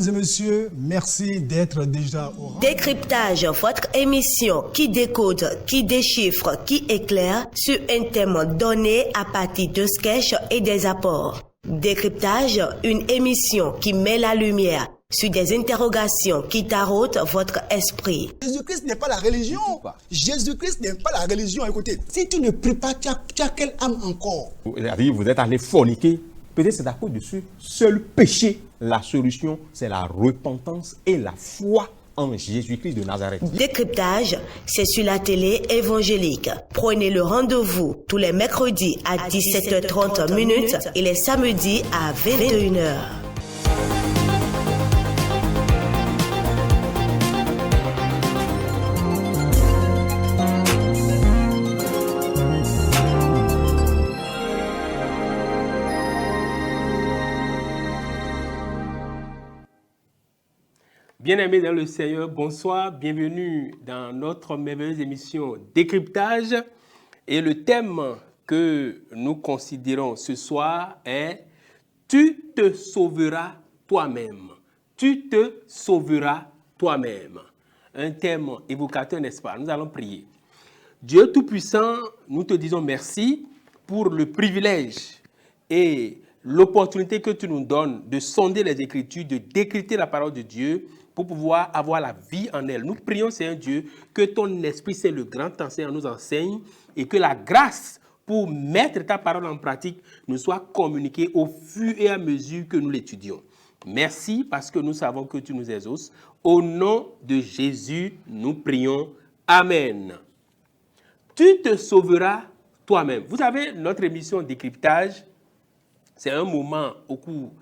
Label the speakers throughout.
Speaker 1: et messieurs, merci d'être déjà au rendez-vous.
Speaker 2: Décryptage, votre émission qui décode, qui déchiffre, qui éclaire sur un thème donné à partir de sketchs et des apports. Décryptage, une émission qui met la lumière sur des interrogations qui taraudent votre esprit.
Speaker 1: Jésus-Christ n'est pas la religion. Jésus-Christ n'est pas la religion. Écoutez, si tu ne pries pas, tu as quelle âme encore?
Speaker 3: Vous êtes allé forniquer. Peut-être c'est à cause de ce seul péché. La solution, c'est la repentance et la foi en Jésus-Christ de Nazareth.
Speaker 2: Décryptage, c'est sur la télé évangélique. Prenez le rendez-vous tous les mercredis à 17h30 et les samedis à 21h.
Speaker 4: Bien-aimés dans le Seigneur, bonsoir, bienvenue dans notre merveilleuse émission Décryptage. Et le thème que nous considérons ce soir est « Tu te sauveras toi-même ». Tu te sauveras toi-même. Un thème évocateur, n'est-ce pas? Nous allons prier. Dieu Tout-Puissant, nous te disons merci pour le privilège et l'opportunité que tu nous donnes de sonder les Écritures, de décrypter la parole de Dieu pour pouvoir avoir la vie en elle. Nous prions, Seigneur Dieu, que ton Esprit, c'est le grand enseignant, nous enseigne et que la grâce pour mettre ta parole en pratique nous soit communiquée au fur et à mesure que nous l'étudions. Merci parce que nous savons que tu nous exauces. Au nom de Jésus, nous prions. Amen. Tu te sauveras toi-même. Vous savez, notre émission Décryptage, c'est un moment au cours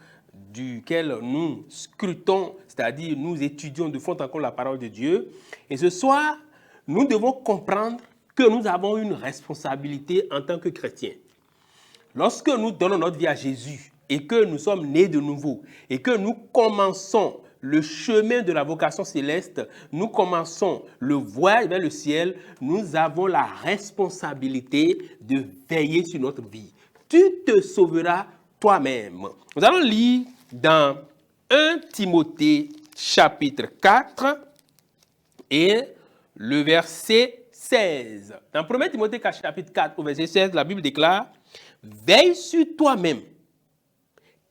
Speaker 4: duquel nous scrutons, c'est-à-dire nous étudions de fond en comble la parole de Dieu. Et ce soir, nous devons comprendre que nous avons une responsabilité en tant que chrétiens. Lorsque nous donnons notre vie à Jésus et que nous sommes nés de nouveau et que nous commençons le chemin de la vocation céleste, nous commençons le voyage vers le ciel, nous avons la responsabilité de veiller sur notre vie. Tu te sauveras toi-même. Nous allons lire dans 1 Timothée chapitre 4 et le verset 16. Dans 1 Timothée chapitre 4 au verset 16, la Bible déclare « Veille sur toi-même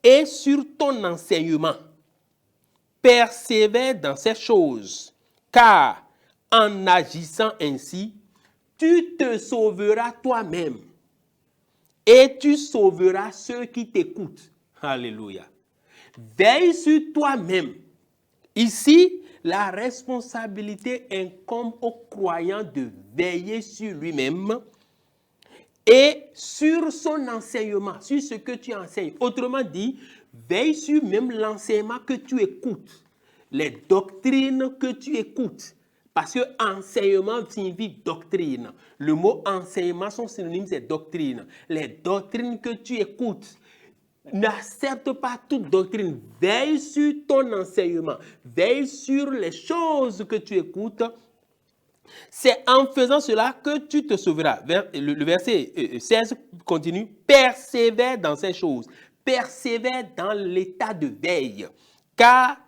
Speaker 4: et sur ton enseignement. Persévère dans ces choses, car en agissant ainsi, tu te sauveras toi-même et tu sauveras ceux qui t'écoutent. » Alléluia. Veille sur toi-même. Ici, la responsabilité incombe au croyant de veiller sur lui-même et sur son enseignement, sur ce que tu enseignes. Autrement dit, veille sur même l'enseignement que tu écoutes, les doctrines que tu écoutes. Parce que enseignement signifie doctrine. Le mot enseignement, son synonyme, c'est doctrine. Les doctrines que tu écoutes. N'accepte pas toute doctrine. Veille sur ton enseignement. Veille sur les choses que tu écoutes. C'est en faisant cela que tu te sauveras. Le verset 16 continue. Persévère dans ces choses. Persévère dans l'état de veille. Car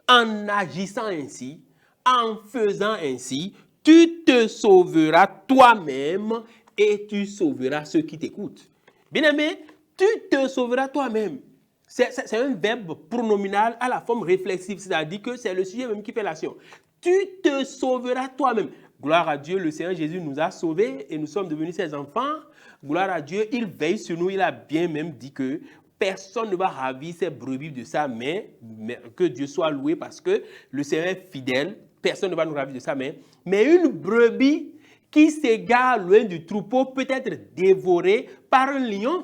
Speaker 4: en agissant ainsi, en faisant ainsi, tu te sauveras toi-même et tu sauveras ceux qui t'écoutent. Bien-aimé, tu te sauveras toi-même. C'est un verbe pronominal à la forme réflexive, c'est-à-dire que c'est le sujet même qui fait l'action. Tu te sauveras toi-même. Gloire à Dieu, le Seigneur Jésus nous a sauvés et nous sommes devenus ses enfants. Gloire à Dieu, il veille sur nous. Il a bien même dit que personne ne va ravir ses brebis de sa main. Mais que Dieu soit loué parce que le Seigneur est fidèle. Personne ne va nous ravir de sa main. Mais une brebis qui s'égare loin du troupeau peut être dévorée par un lion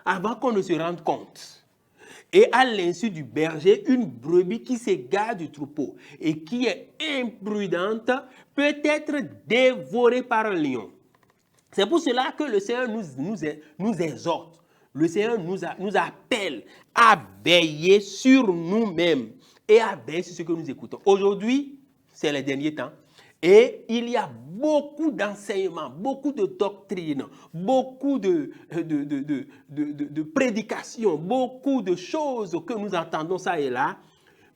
Speaker 4: avant qu'on ne se rende compte. Et à l'insu du berger, une brebis qui s'égare du troupeau et qui est imprudente peut être dévorée par un lion. C'est pour cela que le Seigneur nous exhorte. Le Seigneur nous appelle à veiller sur nous-mêmes et à veiller sur ce que nous écoutons. Aujourd'hui, c'est les derniers temps. Et il y a beaucoup d'enseignements, beaucoup de doctrines, beaucoup de prédications, beaucoup de choses que nous entendons ça et là.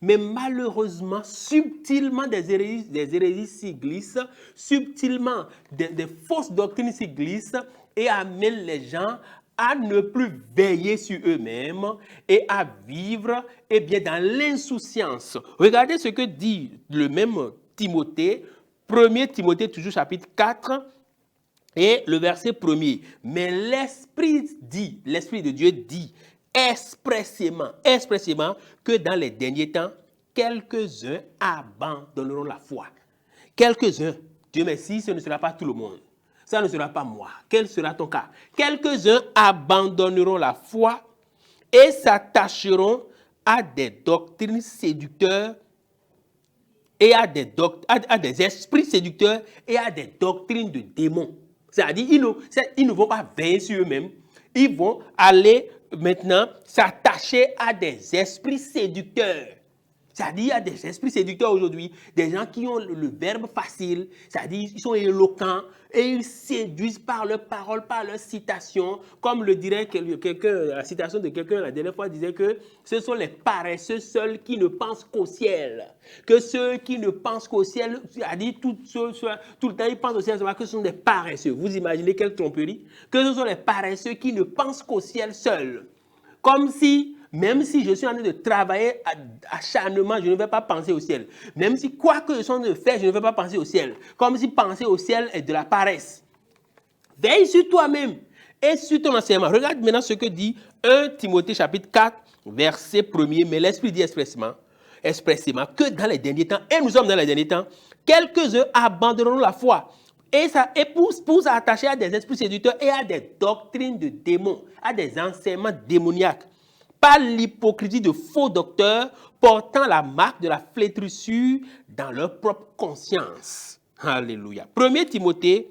Speaker 4: Mais malheureusement, subtilement, des hérésies s'y glissent, subtilement, des fausses doctrines s'y glissent et amènent les gens à ne plus veiller sur eux-mêmes et à vivre dans l'insouciance. Regardez ce que dit le même Timothée, 1 Timothée, toujours chapitre 4, et le verset 1er. Mais l'Esprit de Dieu dit expressément que dans les derniers temps, quelques-uns abandonneront la foi. Quelques-uns, Dieu merci, ce ne sera pas tout le monde. Ça ne sera pas moi. Quel sera ton cas? Quelques-uns abandonneront la foi et s'attacheront à des doctrines séducteurs et à des esprits séducteurs et à des doctrines de démons. C'est-à-dire, ils ne vont pas veiller sur eux-mêmes. Ils vont aller maintenant s'attacher à des esprits séducteurs. C'est-à-dire, il y a des esprits séducteurs aujourd'hui, des gens qui ont le verbe facile, c'est-à-dire, ils sont éloquents et ils séduisent par leurs paroles, par leurs citations. Comme le dirait quelqu'un, la citation de quelqu'un la dernière fois disait que ce sont les paresseux seuls qui ne pensent qu'au ciel. Que ceux qui ne pensent qu'au ciel, c'est-à-dire tout le temps ils pensent au ciel, c'est que ce sont des paresseux. Vous imaginez quelle tromperie? Que ce sont les paresseux qui ne pensent qu'au ciel seuls. Comme si, même si je suis en train de travailler acharnement, je ne vais pas penser au ciel. Même si quoi que je sois en train de faire, je ne vais pas penser au ciel. Comme si penser au ciel est de la paresse. Veille sur toi-même et sur ton enseignement. Regarde maintenant ce que dit 1 Timothée chapitre 4, verset 1er. Mais l'Esprit dit expressément que dans les derniers temps, et nous sommes dans les derniers temps, quelques-uns abandonneront la foi. Et ça épouse pour s'attacher à des esprits séducteurs et à des doctrines de démons, à des enseignements démoniaques, par l'hypocrisie de faux docteurs portant la marque de la flétrissure dans leur propre conscience. Alléluia. 2 Timothée,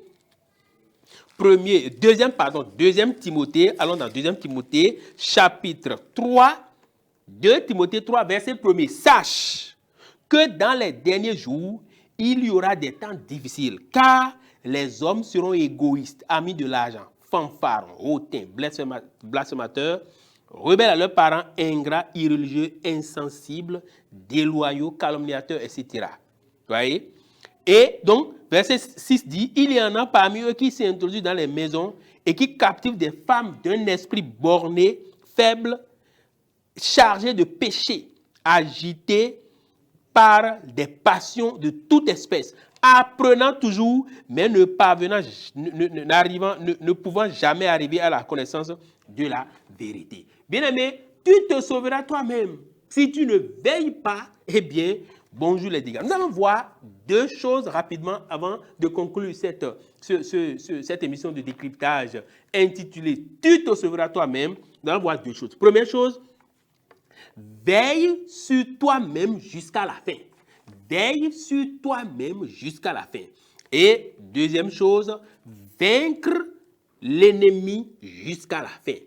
Speaker 4: allons dans 2 Timothée, chapitre 3, 2 Timothée 3, verset 1er. Sache que dans les derniers jours, il y aura des temps difficiles, car les hommes seront égoïstes, amis de l'argent, fanfarons, hautains, blasphémateurs, rebelles à leurs parents, ingrats, irreligieux, insensibles, déloyaux, calomniateurs, etc. Voyez? Et donc, verset 6 dit, il y en a parmi eux qui s'introduisent dans les maisons et qui captivent des femmes d'un esprit borné, faible, chargé de péché, agité par des passions de toute espèce, apprenant toujours, mais ne pouvant jamais arriver à la connaissance de la vérité. Bien-aimé, tu te sauveras toi-même. Si tu ne veilles pas, eh bien, bonjour les dégâts. Nous allons voir deux choses rapidement avant de conclure cette émission de décryptage intitulée « Tu te sauveras toi-même ». Nous allons voir deux choses. Première chose, veille sur toi-même jusqu'à la fin. Veille sur toi-même jusqu'à la fin. Et deuxième chose, vaincre l'ennemi jusqu'à la fin.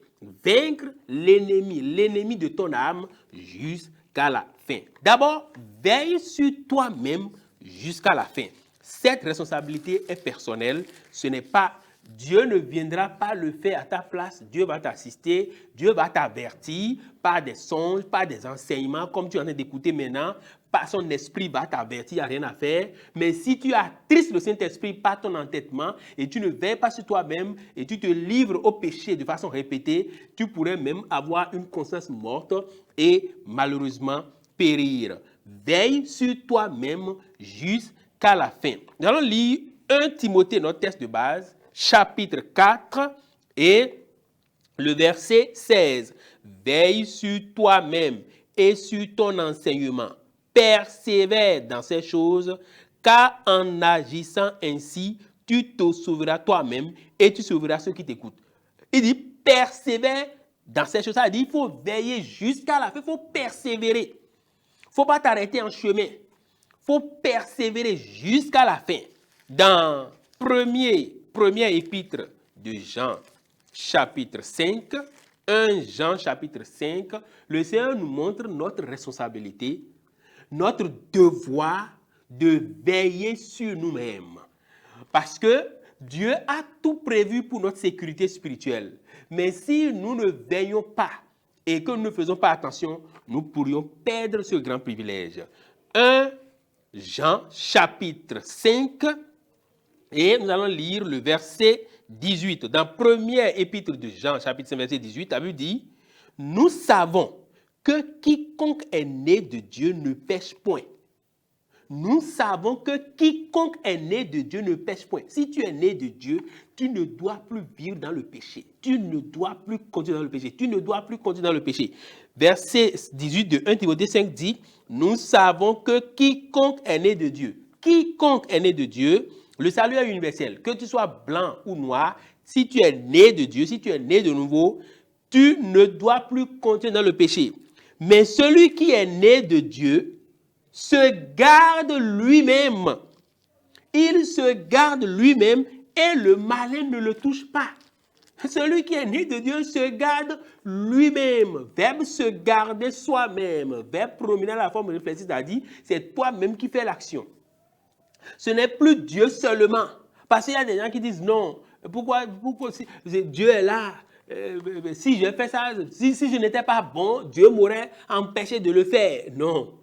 Speaker 4: Vaincre l'ennemi de ton âme jusqu'à la fin. D'abord, veille sur toi-même jusqu'à la fin. Cette responsabilité est personnelle. Ce n'est pas, Dieu ne viendra pas le faire à ta place. Dieu va t'assister, Dieu va t'avertir par des songes, par des enseignements, comme tu es en train d'écouter maintenant. Par son esprit va t'avertir, il n'y a rien à faire. Mais si tu attristes le Saint-Esprit par ton entêtement et tu ne veilles pas sur toi-même et tu te livres au péché de façon répétée, tu pourrais même avoir une conscience morte et malheureusement périr. Veille sur toi-même jusqu'à la fin. Nous allons lire 1 Timothée, notre texte de base, chapitre 4 et le verset 16. Veille sur toi-même et sur ton enseignement. Persévère dans ces choses, car en agissant ainsi, tu te sauveras toi-même et tu sauveras ceux qui t'écoutent. Il dit, persévère dans ces choses. Ça dit, il faut veiller jusqu'à la fin, il faut persévérer. Il ne faut pas t'arrêter en chemin. Il faut persévérer jusqu'à la fin. Dans première épître de Jean, chapitre 5, 1 Jean, chapitre 5, le Seigneur nous montre notre responsabilité, notre devoir de veiller sur nous-mêmes. Parce que Dieu a tout prévu pour notre sécurité spirituelle. Mais si nous ne veillons pas et que nous ne faisons pas attention, nous pourrions perdre ce grand privilège. 1 Jean chapitre 5 et nous allons lire le verset 18. Dans première épître de Jean chapitre 5 verset 18, la Bible dit « Nous savons que quiconque est né de Dieu ne pêche point. » Nous savons que quiconque est né de Dieu ne pêche point. Si tu es né de Dieu, tu ne dois plus vivre dans le péché. Tu ne dois plus continuer dans le péché. Tu ne dois plus continuer dans le péché. Verset 18 de 1 Timothée 5 dit, nous savons que quiconque est né de Dieu, quiconque est né de Dieu, le salut est universel. Que tu sois blanc ou noir, si tu es né de Dieu, si tu es né de nouveau, tu ne dois plus continuer dans le péché. Mais celui qui est né de Dieu se garde lui-même. Il se garde lui-même et le malin ne le touche pas. Celui qui est né de Dieu se garde lui-même. Verbe se garder soi-même. Verbe prominent la forme réflexive, c'est-à-dire c'est toi-même qui fais l'action. Ce n'est plus Dieu seulement. Parce qu'il y a des gens qui disent non. Pourquoi Dieu est là? Si je fais ça, si je n'étais pas bon, Dieu m'aurait empêché de le faire. Non.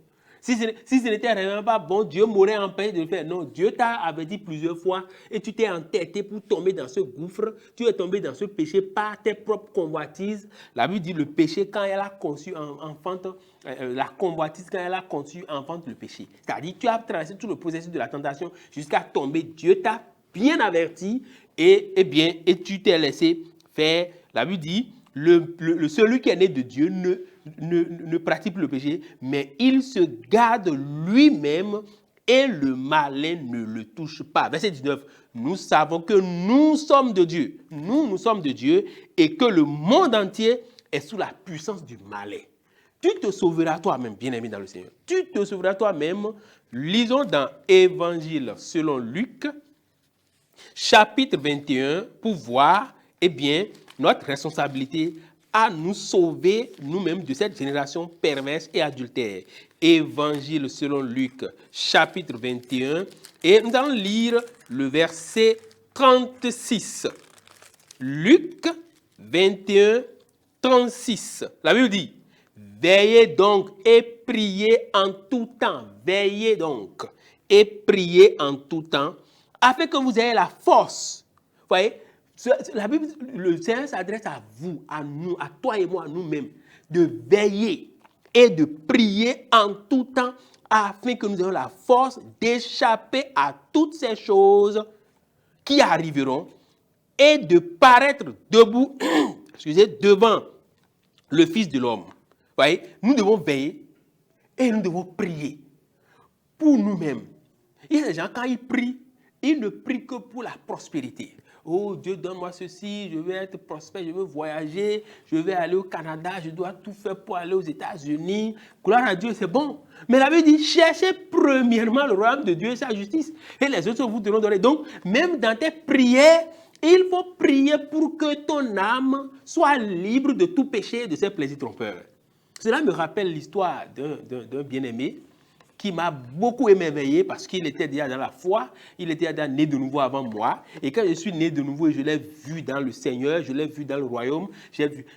Speaker 4: Si ce n'était vraiment pas bon, Dieu m'aurait empêché de le faire. Non, Dieu t'a averti plusieurs fois et tu t'es entêté pour tomber dans ce gouffre. Tu es tombé dans ce péché par tes propres convoitises. La Bible dit le péché, quand elle a conçu enfante, la convoitise, quand elle a conçu enfante le péché. C'est-à-dire tu as traversé tout le processus de la tentation jusqu'à tomber. Dieu t'a bien averti et tu t'es laissé faire. La Bible dit, celui qui est né de Dieu ne pratique le péché, mais il se garde lui-même et le malin ne le touche pas. Verset 19, nous savons que nous sommes de Dieu. Nous sommes de Dieu et que le monde entier est sous la puissance du malin. Tu te sauveras toi-même, bien-aimé dans le Seigneur. Tu te sauveras toi-même. Lisons dans Évangile selon Luc, chapitre 21, pour voir, notre responsabilité à nous sauver nous-mêmes de cette génération perverse et adultère. Évangile selon Luc, chapitre 21, et nous allons lire le verset 36. Luc 21, 36. La Bible dit, veillez donc et priez en tout temps. Veillez donc et priez en tout temps, afin que vous ayez la force. Vous voyez, la Bible, le Seigneur s'adresse à vous, à nous, à toi et moi, à nous-mêmes, de veiller et de prier en tout temps afin que nous ayons la force d'échapper à toutes ces choses qui arriveront et de paraître debout, devant le Fils de l'homme. Vous voyez, nous devons veiller et nous devons prier pour nous-mêmes. Il y a des gens, quand ils prient, ils ne prient que pour la prospérité. Oh Dieu, donne-moi ceci, je veux être prospère, je veux voyager, je vais aller au Canada, je dois tout faire pour aller aux États-Unis. Gloire à Dieu, c'est bon. Mais la Bible dit, cherchez premièrement le royaume de Dieu et sa justice. Et les autres vous seront donnés. Donc, même dans tes prières, il faut prier pour que ton âme soit libre de tout péché et de ses plaisirs trompeurs. Cela me rappelle l'histoire d'un bien-aimé qui m'a beaucoup émerveillé parce qu'il était déjà dans la foi, il était déjà né de nouveau avant moi. Et quand je suis né de nouveau et je l'ai vu dans le Seigneur, je l'ai vu dans le royaume,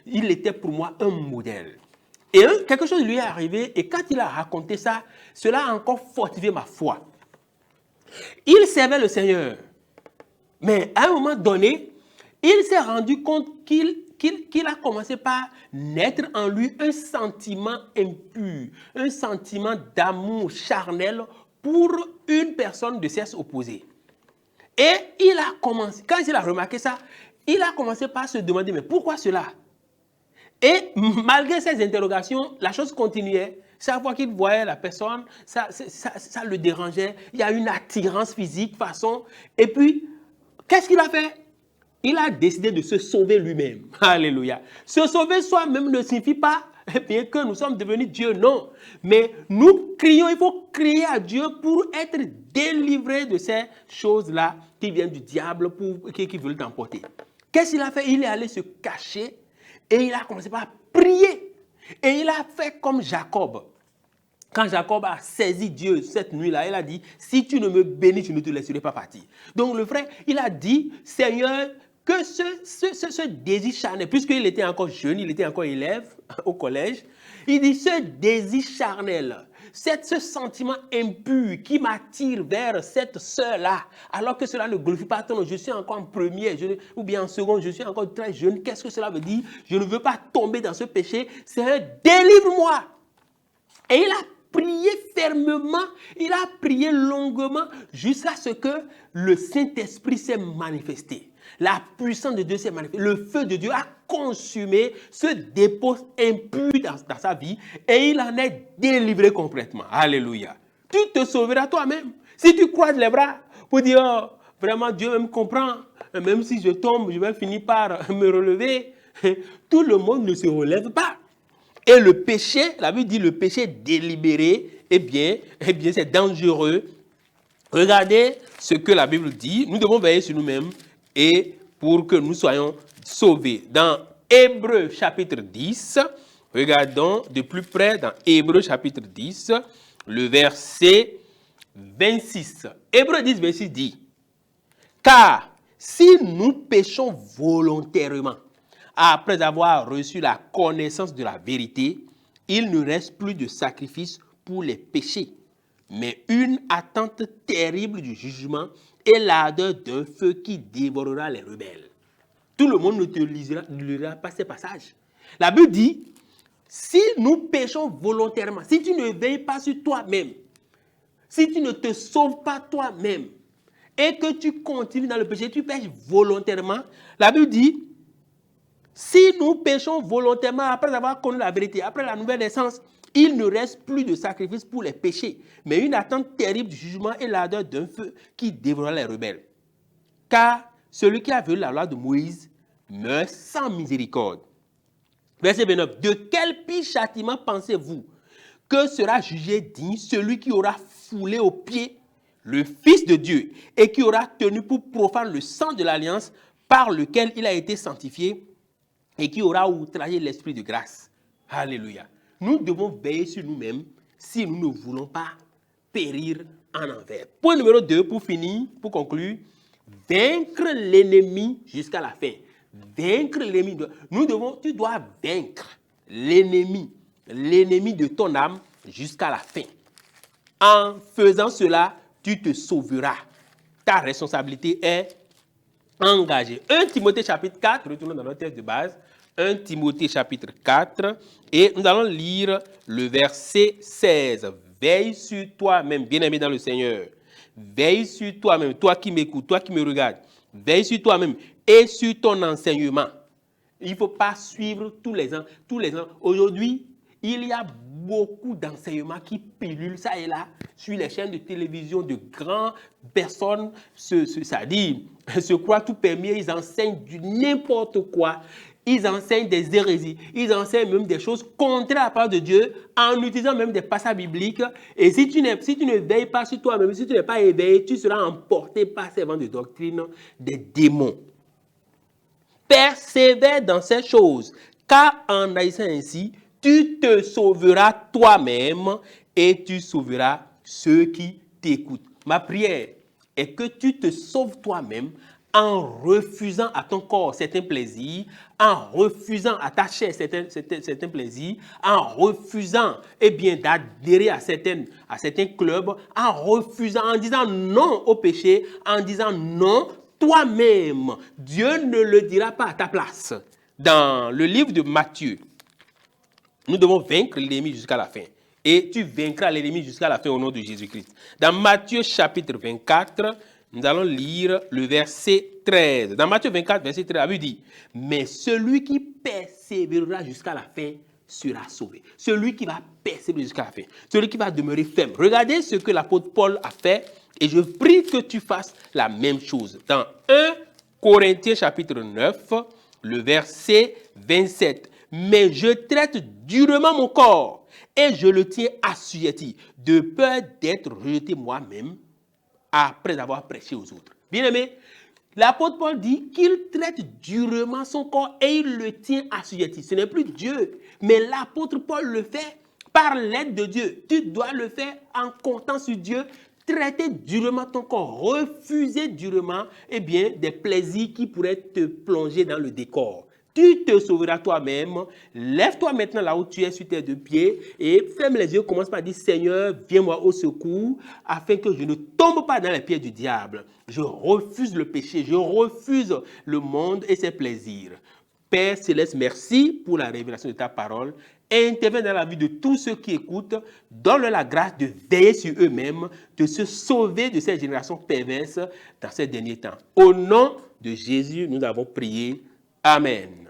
Speaker 4: il était pour moi un modèle. Et quelque chose lui est arrivé et quand il a raconté ça, cela a encore fortifié ma foi. Il servait le Seigneur. Mais à un moment donné, il s'est rendu compte qu'il a commencé par naître en lui un sentiment impur, un sentiment d'amour charnel pour une personne de sexe opposé. Et il a commencé, quand il a remarqué ça, il a commencé par se demander, mais pourquoi cela? Et malgré ces interrogations, la chose continuait. Chaque fois qu'il voyait la personne, ça le dérangeait. Il y a une attirance physique, façon. Et puis, qu'est-ce qu'il a fait? Il a décidé de se sauver lui-même. Alléluia. Se sauver soi-même ne signifie pas que nous sommes devenus Dieu, non. Mais nous crions, il faut crier à Dieu pour être délivré de ces choses-là qui viennent du diable, qui veulent t'emporter. Qu'est-ce qu'il a fait? Il est allé se cacher et il a commencé par prier. Et il a fait comme Jacob. Quand Jacob a saisi Dieu cette nuit-là, il a dit, si tu ne me bénis, je ne te laisserai pas partir. Donc le frère, il a dit, Seigneur, que ce désir charnel, puisqu'il était encore jeune, il était encore élève au collège, il dit ce désir charnel, ce sentiment impur qui m'attire vers cette sœur-là, alors que cela ne glorifie pas ton nom, je suis encore en première, ou bien en seconde, je suis encore très jeune, qu'est-ce que cela veut dire? Je ne veux pas tomber dans ce péché, Seigneur, délivre-moi. Et il a prié fermement, il a prié longuement, jusqu'à ce que le Saint-Esprit s'est manifesté. La puissance de Dieu s'est manifestée. Le feu de Dieu a consumé ce dépôt impur dans sa vie et il en est délivré complètement. Alléluia. Tu te sauveras toi-même. Si tu croises les bras pour dire, oh, vraiment Dieu me comprend, même si je tombe, je vais finir par me relever. Tout le monde ne se relève pas. Et le péché, la Bible dit le péché délibéré, eh bien c'est dangereux. Regardez ce que la Bible dit. Nous devons veiller sur nous-mêmes et pour que nous soyons sauvés. Dans Hébreux chapitre 10, regardons de plus près dans Hébreux chapitre 10, le verset 26. Hébreux 10, 26 dit, « Car si nous péchons volontairement, après avoir reçu la connaissance de la vérité, il ne reste plus de sacrifice pour les péchés, mais une attente terrible du jugement et l'ardeur d'un feu qui dévorera les rebelles. » Tout le monde ne te lira pas ces passages. La Bible dit, si nous péchons volontairement, si tu ne veilles pas sur toi-même, si tu ne te sauves pas toi-même, et que tu continues dans le péché, tu pêches volontairement, la Bible dit, si nous péchons volontairement après avoir connu la vérité, après la nouvelle naissance, il ne reste plus de sacrifice pour les péchés, mais une attente terrible du jugement et l'ardeur d'un feu qui dévorera les rebelles. Car celui qui a violé la loi de Moïse meurt sans miséricorde. Verset 29. De quel pire châtiment pensez-vous que sera jugé digne celui qui aura foulé aux pieds le Fils de Dieu et qui aura tenu pour profane le sang de l'alliance par lequel il a été sanctifié et qui aura outragé l'esprit de grâce. Alléluia. Nous devons veiller sur nous-mêmes si nous ne voulons pas périr en enfer. Point numéro 2, pour finir, pour conclure, vaincre l'ennemi jusqu'à la fin. Vaincre l'ennemi. Tu dois vaincre l'ennemi de ton âme jusqu'à la fin. En faisant cela, tu te sauveras. Ta responsabilité est engagée. 1 Timothée chapitre 4, retournons dans notre texte de base. 1 Timothée chapitre 4 et nous allons lire le verset 16. Veille sur toi-même, bien-aimé dans le Seigneur. Veille sur toi-même, toi qui m'écoutes, toi qui me regardes. Veille sur toi-même et sur ton enseignement. Il ne faut pas suivre tous les ans. Aujourd'hui, il y a beaucoup d'enseignements qui pilulent ça et là sur les chaînes de télévision de grandes personnes, se croient tout permis, ils enseignent du n'importe quoi. Ils enseignent des hérésies, ils enseignent même des choses contraires à la parole de Dieu en utilisant même des passages bibliques. Et si tu ne veilles pas sur toi-même, si tu n'es pas éveillé, tu seras emporté par ces vents de doctrine des démons. Persévère dans ces choses, car en agissant ainsi, tu te sauveras toi-même et tu sauveras ceux qui t'écoutent. Ma prière est que tu te sauves toi-même en refusant à ton corps certains plaisirs, en refusant à ta chair certains plaisirs, en refusant d'adhérer à certains clubs, en refusant, en disant non au péché, en disant non toi-même. Dieu ne le dira pas à ta place. Dans le livre de Matthieu, nous devons vaincre l'ennemi jusqu'à la fin. Et tu vaincras l'ennemi jusqu'à la fin au nom de Jésus-Christ. Dans Matthieu chapitre 24, nous allons lire le verset 13. Dans Matthieu 24, verset 13, la Bible dit, « Mais celui qui persévérera jusqu'à la fin sera sauvé. » Celui qui va persévérer jusqu'à la fin. Celui qui va demeurer ferme. Regardez ce que l'apôtre Paul a fait et je prie que tu fasses la même chose. Dans 1 Corinthiens chapitre 9, le verset 27. « Mais je traite durement mon corps et je le tiens assujetti, de peur d'être rejeté moi-même après avoir prêché aux autres. » Bien-aimé, l'apôtre Paul dit qu'il traite durement son corps et il le tient assujetti. Ce n'est plus Dieu, mais l'apôtre Paul le fait par l'aide de Dieu. Tu dois le faire en comptant sur Dieu. traiter durement ton corps, refuser durement des plaisirs qui pourraient te plonger dans le décor. Tu te sauveras toi-même. Lève-toi maintenant là où tu es sur tes deux pieds et ferme les yeux. Commence par dire, Seigneur, viens-moi au secours afin que je ne tombe pas dans les pieds du diable. Je refuse le péché, je refuse le monde et ses plaisirs. Père Céleste, merci pour la révélation de ta parole. Interviens dans la vie de tous ceux qui écoutent. Donne-leur la grâce de veiller sur eux-mêmes, de se sauver de cette génération perverse dans ces derniers temps. Au nom de Jésus, nous avons prié. Amen.